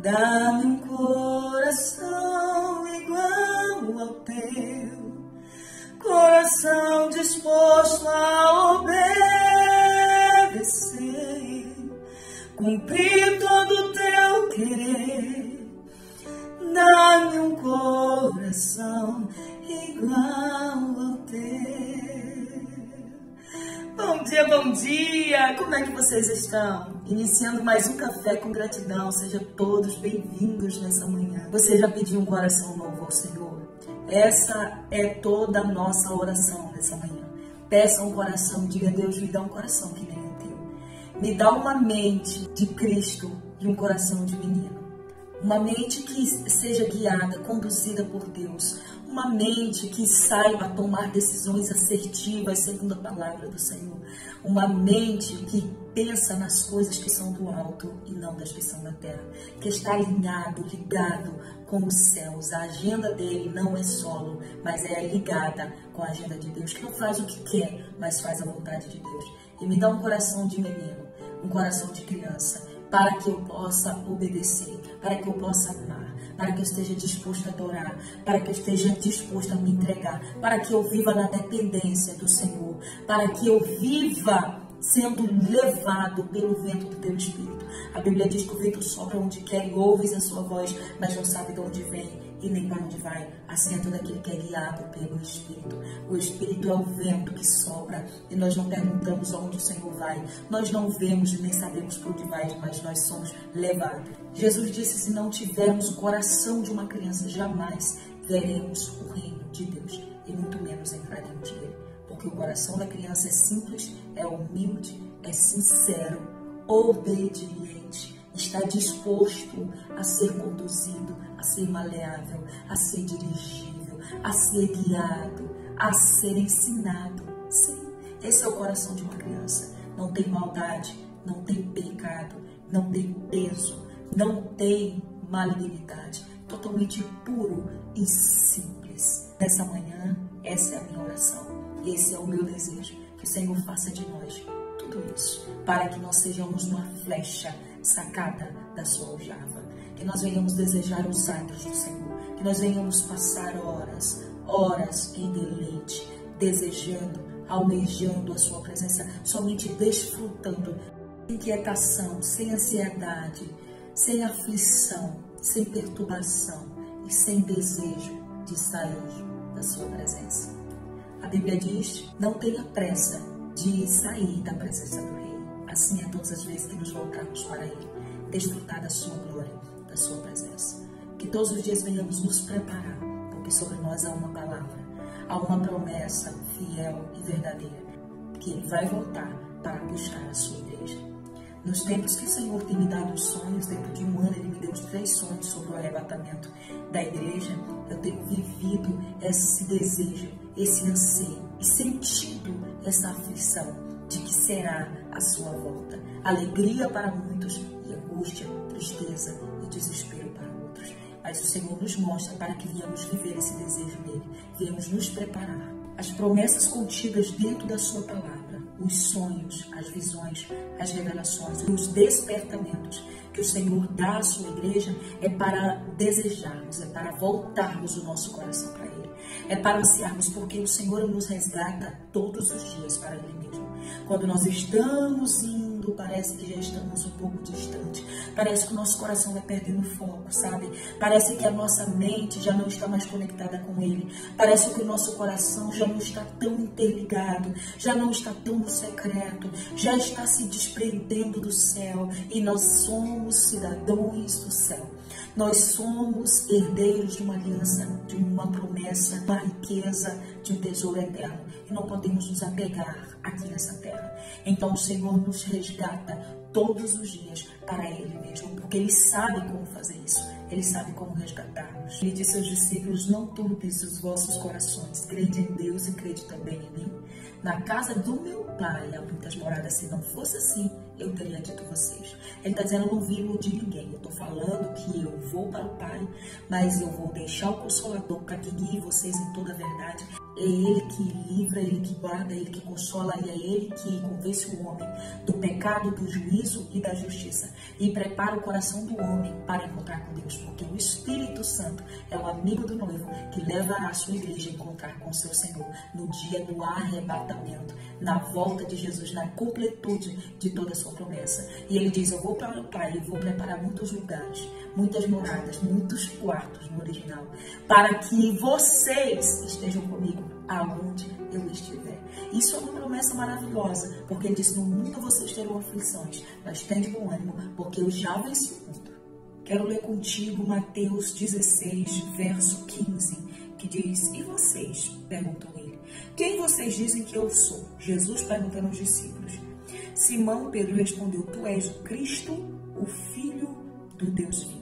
Dá-me um coração igual ao teu, coração disposto a obedecer, cumprir todo o teu querer. Dá-me um coração igual ao teu. Bom dia, bom dia! Como é que vocês estão? Iniciando mais um Café com Gratidão. Sejam todos bem-vindos nessa manhã. Você já pediu um coração novo ao Senhor? Essa é toda a nossa oração nessa manhã. Peça um coração, diga a Deus, me dá um coração que nem o teu. Me dá uma mente de Cristo e um coração de menino. Uma mente que seja guiada, conduzida por Deus. Uma mente que saiba tomar decisões assertivas segundo a palavra do Senhor. Uma mente que pensa nas coisas que são do alto e não das que são da terra. Que está alinhado, ligado com os céus. A agenda dele não é solo, mas é ligada com a agenda de Deus. Que não faz o que quer, mas faz a vontade de Deus. E me dá um coração de menino, um coração de criança, para que eu possa obedecer, para que eu possa amar, para que eu esteja disposto a adorar, para que eu esteja disposto a me entregar, para que eu viva na dependência do Senhor, para que eu viva sendo levado pelo vento do teu Espírito. A Bíblia diz que o vento sopra onde quer e ouves a sua voz, mas não sabe de onde vem e nem para onde vai. Assim é todo aquele que é guiado pelo Espírito. O Espírito é o vento que sopra e nós não perguntamos aonde o Senhor vai. Nós não vemos e nem sabemos para onde vai, mas nós somos levados. Jesus disse, se não tivermos o coração de uma criança, jamais veremos o reino de Deus e muito menos entraremos nele. Porque o coração da criança é simples, é humilde, é sincero, obediente, está disposto a ser conduzido, a ser maleável, a ser dirigível, a ser guiado, a ser ensinado. Sim, esse é o coração de uma criança. Não tem maldade, não tem pecado, não tem peso, não tem malignidade. Totalmente puro e simples. Nessa manhã, essa é a minha oração. Esse é o meu desejo, que o Senhor faça de nós tudo isso, para que nós sejamos uma flecha sacada da sua aljava, que nós venhamos desejar os atos do Senhor, que nós venhamos passar horas em deleite, desejando, almejando a sua presença, somente desfrutando, sem inquietação, sem ansiedade, sem aflição, sem perturbação e sem desejo de sair da sua presença. A Bíblia diz, não tenha pressa de sair da presença do Rei. Assim é todas as vezes que nos voltarmos para Ele, desfrutar da sua glória, da sua presença. Que todos os dias venhamos nos preparar, porque sobre nós há uma palavra, há uma promessa fiel e verdadeira, que Ele vai voltar para buscar a sua igreja. Nos tempos que o Senhor tem me dado os sonhos, dentro de um ano Ele me deu 3 sonhos sobre o arrebatamento da igreja, eu tenho vivido esse desejo, esse anseio e sentido essa aflição de que será a sua volta. Alegria para muitos e angústia, tristeza e desespero para outros. Mas o Senhor nos mostra para que venhamos viver esse desejo nele, venhamos nos preparar. As promessas contidas dentro da sua palavra, os sonhos, as visões, as revelações, os despertamentos que o Senhor dá à sua igreja é para desejarmos, é para voltarmos o nosso coração para Ele. É para ansiarmos, porque o Senhor nos resgata todos os dias para Ele mesmo. Quando nós estamos indo, parece que já estamos um pouco distante. Parece que o nosso coração vai perdendo foco, sabe? Parece que a nossa mente já não está mais conectada com Ele. Parece que o nosso coração já não está tão interligado, já não está tão no secreto, já está se desprendendo do céu. E nós somos cidadãos do céu. Nós somos herdeiros de uma aliança, de uma promessa, uma riqueza, de um tesouro eterno. E não podemos nos apegar aqui nessa terra. Então o Senhor nos resgata todos os dias para Ele mesmo, porque Ele sabe como fazer isso. Ele sabe como resgatar-nos. Ele disse aos discípulos, não turbes os vossos corações, crede em Deus e crede também em mim. Na casa do meu Pai há muitas moradas, se não fosse assim, eu teria dito vocês. Ele está dizendo, eu não vim iludir ninguém. Eu estou falando que eu vou para o Pai, mas eu vou deixar o Consolador para que guie vocês em toda a verdade. É Ele que livra, Ele que guarda, Ele que consola, e é Ele que convence o homem do pecado, do juízo e da justiça. E prepara o coração do homem para encontrar com Deus, porque o Espírito Santo é o amigo do noivo que levará a sua igreja a encontrar com o seu Senhor no dia do arrebatamento, na volta de Jesus, na completude de toda a sua promessa. E Ele diz, eu vou para o Pai e vou preparar muitos lugares, muitas moradas, muitos quartos no original, para que vocês estejam comigo aonde eu estiver. Isso é uma promessa maravilhosa, porque Ele disse, no mundo vocês terão aflições, mas tende bom ânimo, porque eu já venci o mundo. Quero ler contigo Mateus 16, verso 15, que diz, e vocês? Perguntou ele. Quem vocês dizem que eu sou? Jesus perguntando aos discípulos. Simão Pedro respondeu, tu és o Cristo, o Filho do Deus vivo.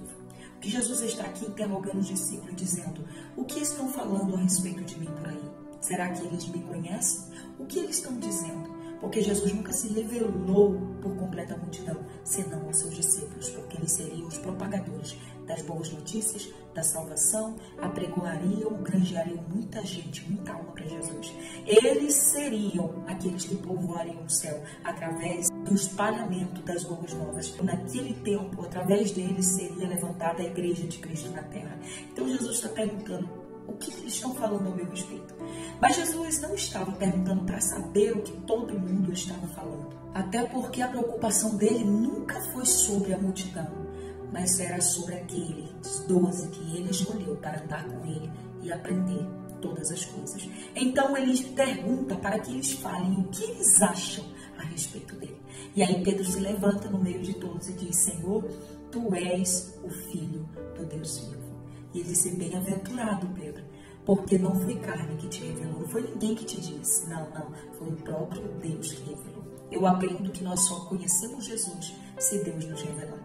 O que Jesus está aqui interrogando os discípulos, dizendo, o que estão falando a respeito de mim por aí? Será que eles me conhecem? O que eles estão dizendo? Porque Jesus nunca se revelou por completa multidão, senão aos seus discípulos, porque eles seriam os propagadores das boas notícias, da salvação, apregoariam, granjeariam muita gente, muita alma para Jesus. Eles seriam aqueles que povoariam o céu através do espalhamento das boas novas. Naquele tempo, através deles, seria levantada a igreja de Cristo na terra. Então Jesus está perguntando, o que eles estão falando ao meu respeito? Mas Jesus não estava perguntando para saber o que todo mundo estava falando. Até porque a preocupação dele nunca foi sobre a multidão, mas era sobre aqueles 12 que ele escolheu para andar com ele e aprender todas as coisas. Então ele pergunta para que eles falem o que eles acham a respeito dele. E aí Pedro se levanta no meio de todos e diz, Senhor, tu és o Filho do Deus vivo. E ele disse, bem-aventurado, Pedro, porque não foi carne que te revelou, não foi ninguém que te disse, não, foi o próprio Deus que revelou. Eu aprendo que nós só conhecemos Jesus se Deus nos revelar.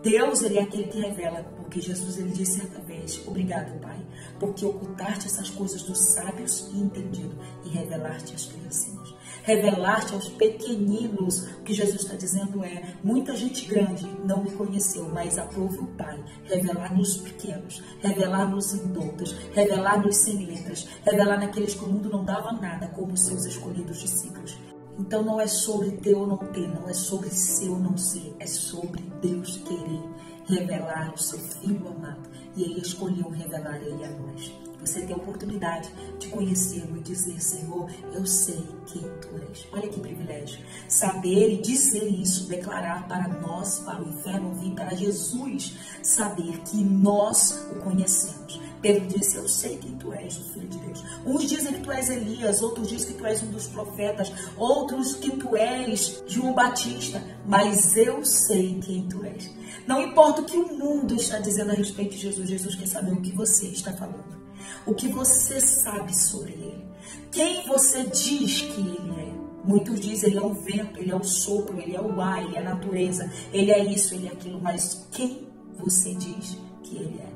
Deus, Ele é aquele que revela, porque Jesus, Ele disse certa vez, obrigado, Pai, porque ocultaste essas coisas dos sábios e entendidos e revelaste às criancinhas. Revelaste aos pequeninos. O que Jesus está dizendo é, muita gente grande não me conheceu, mas aprove o Pai revelar nos pequenos, revelar nos indoutos, revelar nos sem letras, revelar naqueles que o mundo não dava nada, como os seus escolhidos discípulos. Então não é sobre ter ou não ter, não é sobre ser ou não ser, é sobre Deus querer revelar o seu Filho amado. E Ele escolheu revelar Ele a nós. Você tem a oportunidade de conhecê-lo e dizer, Senhor, eu sei quem Tu és. Olha que privilégio. Saber e dizer isso, declarar para nós, para o inferno vir, para Jesus, saber que nós o conhecemos. Pedro disse, eu sei quem Tu és, o Filho de Deus. Uns dizem que Tu és Elias, outros dizem que Tu és um dos profetas, outros que Tu és João Batista, mas eu sei quem Tu és. Não importa o que o mundo está dizendo a respeito de Jesus, Jesus quer saber o que você está falando. O que você sabe sobre Ele. Quem você diz que Ele é. Muitos dizem, Ele é o vento, Ele é o sopro, Ele é o ar, Ele é a natureza, Ele é isso, Ele é aquilo. Mas quem você diz que Ele é?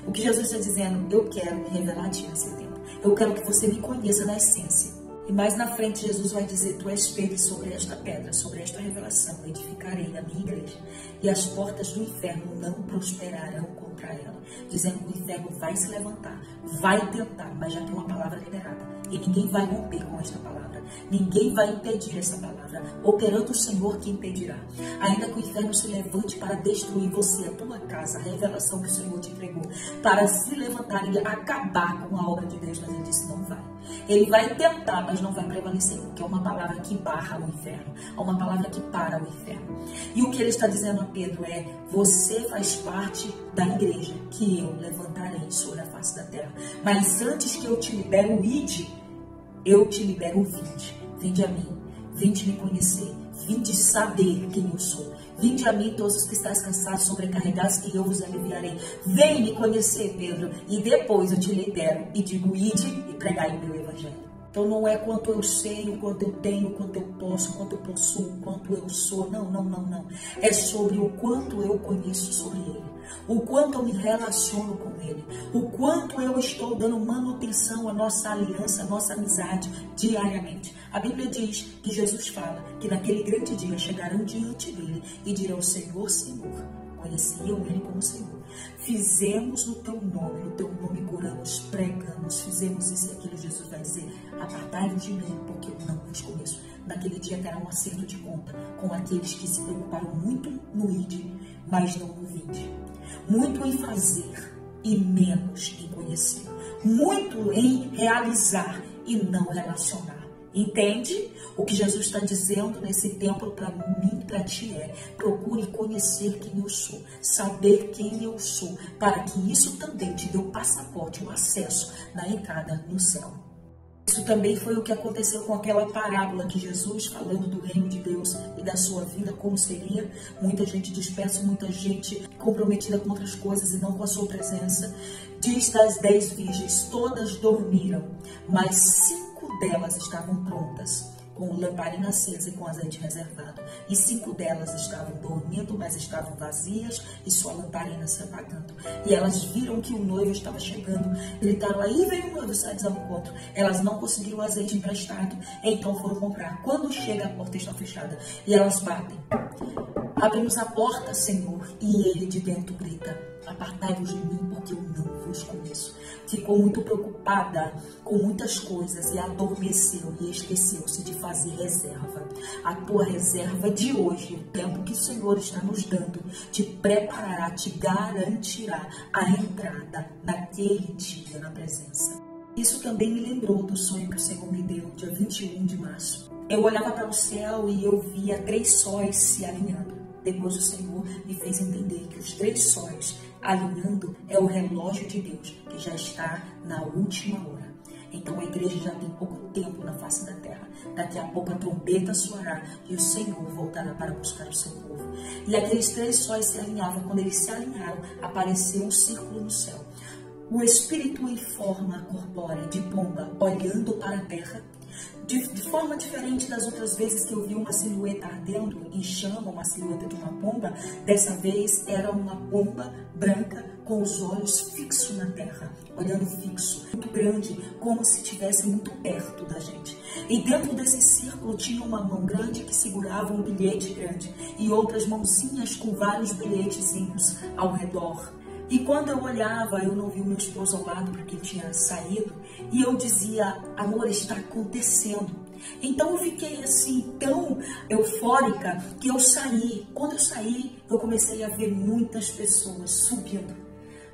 O que Jesus está dizendo, eu quero me revelar a Ti nesse tempo. Eu quero que você me conheça na essência. E mais na frente, Jesus vai dizer, Tu és Pedro, sobre esta pedra, sobre esta revelação, edificarei a minha igreja. E as portas do inferno não prosperarão contra ela. Dizendo que o inferno vai se levantar, vai tentar, mas já tem uma palavra liberada. E ninguém vai romper com esta palavra. Ninguém vai impedir essa palavra. Operando o Senhor que impedirá. Ainda que o inferno se levante para destruir você, a tua casa, a revelação que o Senhor te entregou, para se levantar e acabar com a obra de Deus, mas Ele disse, não vai. Ele vai tentar, mas não vai prevalecer, porque é uma palavra que barra o inferno, é uma palavra que para o inferno. E o que ele está dizendo a Pedro é, você faz parte da igreja que eu levantarei sobre a face da terra. Mas antes que eu te libere o ide, eu te libero o vinde. Vinde a mim, vinde me conhecer, vinde saber quem eu sou. Vinde a mim todos os que estáis cansados, sobrecarregados, que eu vos aliviarei. Vem me conhecer, Pedro, e depois eu te libero e digo, ide e pregai o meu evangelho. Então não é quanto eu sei, o quanto eu tenho, o quanto eu posso, o quanto eu possuo, o quanto eu sou. Não, não, não, não. É sobre o quanto eu conheço sobre Ele, o quanto eu me relaciono com Ele, o quanto eu estou dando manutenção à nossa aliança, à nossa amizade diariamente. A Bíblia diz que Jesus fala que naquele grande dia chegarão diante dele e dirão: Senhor, Senhor. Conheciam Ele como Senhor. Fizemos no teu nome curamos, pregamos, fizemos isso e aquilo. Jesus vai dizer: apartai-vos de mim, porque eu não vos conheço. Naquele dia terá um acerto de conta com aqueles que se preocuparam muito no ide, mas não no vinde. Muito em fazer e menos em conhecer. Muito em realizar e não relacionar. Entende? O que Jesus está dizendo nesse tempo para mim e para ti é: procure conhecer quem eu sou, saber quem eu sou, para que isso também te dê o passaporte, o acesso na entrada no céu. Isso também foi o que aconteceu com aquela parábola que Jesus, falando do reino de Deus e da sua vida, como seria. Muita gente dispersa, muita gente comprometida com outras coisas e não com a sua presença. Diz: das 10 virgens, todas dormiram, mas 5 delas estavam prontas, com lamparina acesa e com azeite reservado. E 5 delas estavam dormindo, mas estavam vazias e sua lamparina se apagando. E elas viram que o noivo estava chegando, gritaram: aí vem o noivo, sai ao encontro. Elas não conseguiram o azeite emprestado, então foram comprar. Quando chega, a porta está fechada e elas batem. Abrimos a porta, Senhor, e ele de dentro grita: apartai-vos de mim, porque eu não vos conheço. Ficou muito preocupada com muitas coisas e adormeceu e esqueceu-se de fazer reserva. A tua reserva de hoje, o tempo que o Senhor está nos dando, te preparará, te garantirá a entrada naquele dia na presença. Isso também me lembrou do sonho que o Senhor me deu, dia 21 de março. Eu olhava para o céu e eu via 3 sóis se alinhando. Depois o Senhor me fez entender que os 3 sóis alinhando é o relógio de Deus, que já está na última hora. Então a igreja já tem pouco tempo na face da terra. Daqui a pouco a trombeta soará e o Senhor voltará para buscar o seu povo. E aqueles 3 sóis se alinhavam. Quando eles se alinharam, apareceu um círculo no céu. O Espírito em forma corpórea de pomba olhando para a terra. De forma diferente das outras vezes que eu vi uma silhueta ardendo em chama, uma silhueta de uma pomba, dessa vez era uma pomba branca com os olhos fixos na terra, olhando fixo, muito grande, como se estivesse muito perto da gente. E dentro desse círculo tinha uma mão grande que segurava um bilhete grande e outras mãozinhas com vários bilhetezinhos ao redor. E quando eu olhava, eu não vi o meu esposo ao lado porque ele tinha saído. E eu dizia: amor, está acontecendo. Então eu fiquei assim tão eufórica que eu saí. Quando eu saí, eu comecei a ver muitas pessoas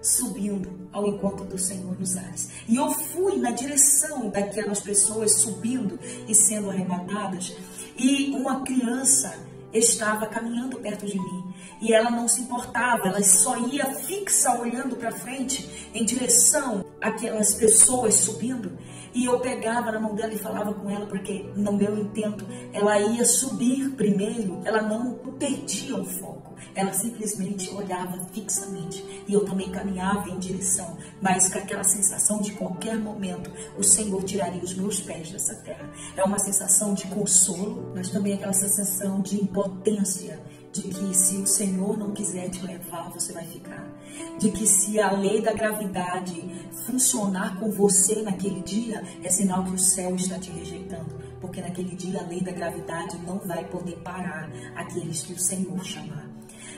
subindo ao encontro do Senhor nos ares. E eu fui na direção daquelas pessoas subindo e sendo arrebatadas. E uma criança estava caminhando perto de mim e ela não se importava, ela só ia fixa olhando para frente em direção àquelas pessoas subindo, e eu pegava na mão dela e falava com ela, porque no meu intento ela ia subir primeiro, ela não perdia o foco, ela simplesmente olhava fixamente e eu também caminhava em direção, mas com aquela sensação de qualquer momento o Senhor tiraria os meus pés dessa terra. É uma sensação de consolo, mas também aquela sensação de impotência, de que se o Senhor não quiser te levar, você vai ficar. De que se a lei da gravidade funcionar com você naquele dia, é sinal que o céu está te rejeitando. Porque naquele dia a lei da gravidade não vai poder parar aqueles que o Senhor chamar.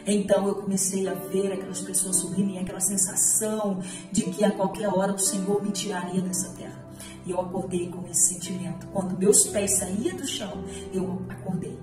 Então eu comecei a ver aquelas pessoas subindo e aquela sensação de que a qualquer hora o Senhor me tiraria dessa terra. E eu acordei com esse sentimento. Quando meus pés saíam do chão, eu acordei.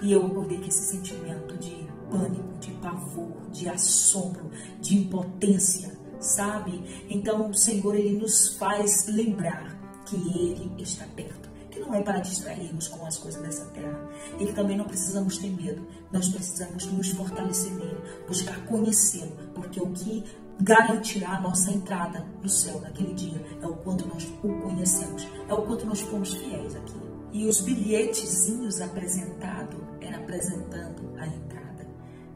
E eu acordei com esse sentimento de pânico, de pavor, de assombro, de impotência, sabe? Então o Senhor, Ele nos faz lembrar que Ele está perto. Que não é para distrairmos com as coisas dessa terra. E que também não precisamos ter medo. Nós precisamos nos fortalecer nele, buscar conhecê-lo. Porque o que garantirá a nossa entrada no céu naquele dia é o quanto nós o conhecemos, é o quanto nós fomos fiéis aqui. E os bilhetezinhos apresentando a entrada.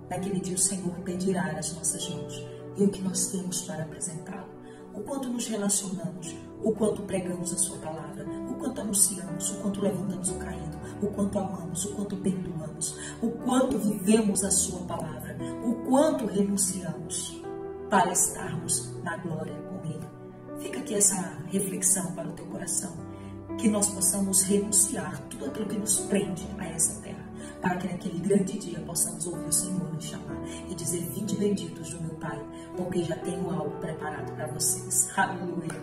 Naquele dia o Senhor pedirá as nossas mãos. E o que nós temos para apresentá-lo? o quanto nos relacionamos, o quanto pregamos a sua palavra, o quanto anunciamos, o quanto levantamos o caído, o quanto amamos, o quanto perdoamos, o quanto vivemos a sua palavra, o quanto renunciamos para estarmos na glória com Ele. Fica aqui essa reflexão para o teu coração, que nós possamos renunciar tudo aquilo que nos prende a essa terra, para que naquele grande dia possamos ouvir o Senhor nos chamar e dizer: vinde benditos do meu Pai, porque já tenho algo preparado para vocês. Aleluia.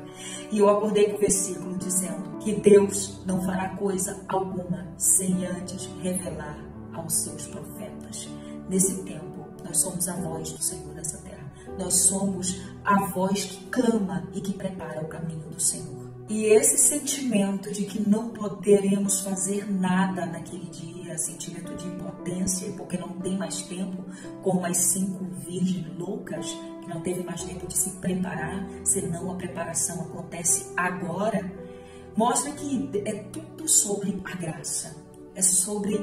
E eu acordei com o versículo dizendo que Deus não fará coisa alguma sem antes revelar aos seus profetas. Nesse tempo, nós somos a voz do Senhor nessa terra. Nós somos a voz que clama e que prepara o caminho do Senhor. E esse sentimento de que não poderemos fazer nada naquele dia, sentimento de impotência, porque não tem mais tempo, como as 5 virgens loucas, que não teve mais tempo de se preparar, senão a preparação acontece agora, mostra que é tudo sobre a graça, é sobre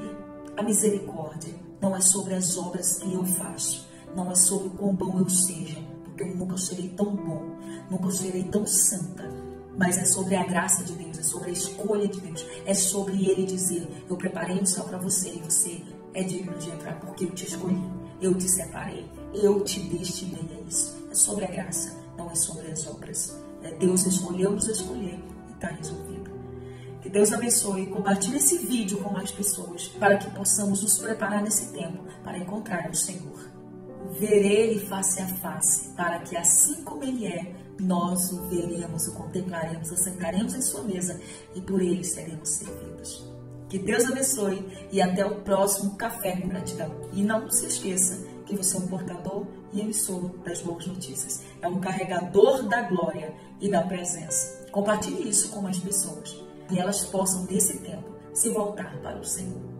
a misericórdia, não é sobre as obras que eu faço, não é sobre o quão bom eu seja, porque eu nunca serei tão bom, nunca serei tão santa, mas é sobre a graça de Deus, é sobre a escolha de Deus, é sobre Ele dizer: eu preparei um céu para você e você é digno de entrar porque eu te escolhi, eu te separei, eu te destinei a isso. É sobre a graça, não é sobre as obras. Deus escolheu nos escolher e está resolvido. Que Deus abençoe, compartilhe esse vídeo com mais pessoas para que possamos nos preparar nesse tempo para encontrar o Senhor. Ver Ele face a face, para que assim como Ele é, nós o veremos, o contemplaremos, assentaremos em sua mesa e por Ele seremos servidos. Que Deus abençoe e até o próximo Café com Gratidão. E não se esqueça que você é um portador e emissor das boas notícias. É um carregador da glória e da presença. Compartilhe isso com mais pessoas e elas possam, nesse tempo, se voltar para o Senhor.